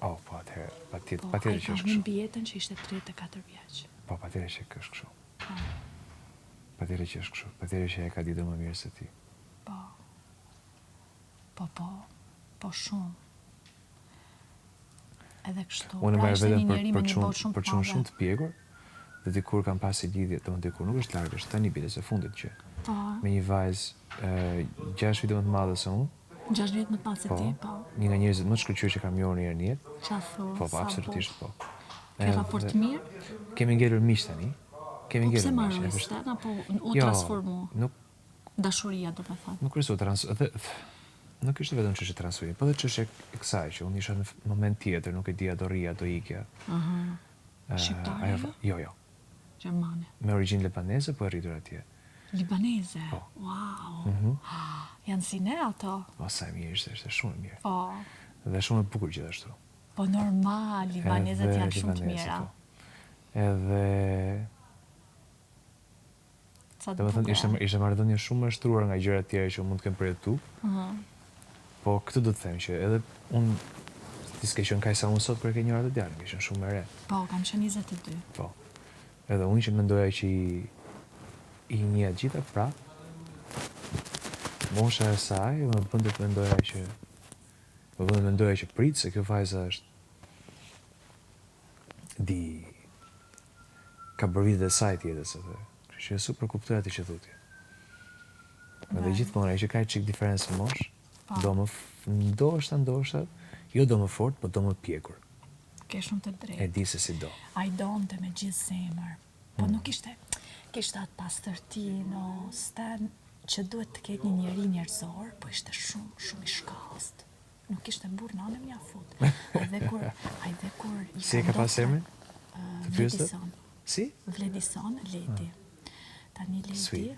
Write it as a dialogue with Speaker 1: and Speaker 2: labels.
Speaker 1: Oh, po atëherë, patjetër që është
Speaker 2: kështu.
Speaker 1: kështu.
Speaker 2: Mbi jetën që ishte 34 vjeç.
Speaker 1: Po, patjetër që është kështu. Patjetër që është kështu. Patjetër që e ka ditur më mirë se ti.
Speaker 2: Po shumë. Edhe kështu.
Speaker 1: Unë
Speaker 2: Pra
Speaker 1: merr
Speaker 2: ishte një
Speaker 1: veten
Speaker 2: njeri me një botë shumë
Speaker 1: për
Speaker 2: të
Speaker 1: çun
Speaker 2: madhe.
Speaker 1: shumë të pjekur, dhe dikur kam pasi lidhje, dikur nuk është larg, është tani bites e fundit që me një vajzë 6 vite më të madhe se unë.
Speaker 2: 6 vjet më të madhe se ti, po.
Speaker 1: Një nga njerëzit më të shkëlqyer që kam njohur në jetë.
Speaker 2: Qa thu?
Speaker 1: Po, absolutisht po.
Speaker 2: Ke raport mirë?
Speaker 1: Kemi ngelur miq tani.
Speaker 2: Po pse marrësten apo u transformu?
Speaker 1: Nuk
Speaker 2: dashuria, do të thënë.
Speaker 1: Nuk është nuk ishte vetëm çështje transferimi, po edhe çështje e kësaj që unë isha në moment tjetër, nuk e dija do rria, do ikja.
Speaker 2: Shqiptare?
Speaker 1: Jo.
Speaker 2: Gjermane.
Speaker 1: Me origjinë libaneze, po e rritur atje.
Speaker 2: Libaneze?
Speaker 1: Po.
Speaker 2: Wow. Janë si ne ato?
Speaker 1: Po, sa e mirë ishte shumë e mirë.
Speaker 2: Po.
Speaker 1: Dhe shumë e bukur gjithashtu.
Speaker 2: Po normal, libanezet janë shumë të mira.
Speaker 1: Edhe do të thënë ishte marrëdhënie shumë e shtruar nga gjëra të tjera që mund të kem përjetuar. Po këtë do të them që edhe unë ti s'ke qenë kaq sa unë sot kur e ke njëra të djalë, ke qenë shumë e re.
Speaker 2: Po, kam qenë 22.
Speaker 1: Po. Edhe unë që mendoja që i njeh gjitha prap. Mosha e saj më bënte të mendoja që prit se kjo vajza është ka bërë vitet e saj tjetër se the. Kështu që super kuptoj atë që thotë. Edhe gjithmonë ai që ka çik diferencë mosh, do më ndoshta, jo do më fort, po do më pjekur.
Speaker 2: Ke shumë të drejtë.
Speaker 1: E di se si do.
Speaker 2: Ai donte me gjithë zemër. Po nuk kishte atë pastërti në sten që duhet të ketë një njeri njerëzor, po ishte shumë i shkallët. Nuk ishte burr nanë më afut. Edhe kur
Speaker 1: si e ka pas emrin?
Speaker 2: Vledison.
Speaker 1: Si?
Speaker 2: Vledison, Ledi. Tani Ledi.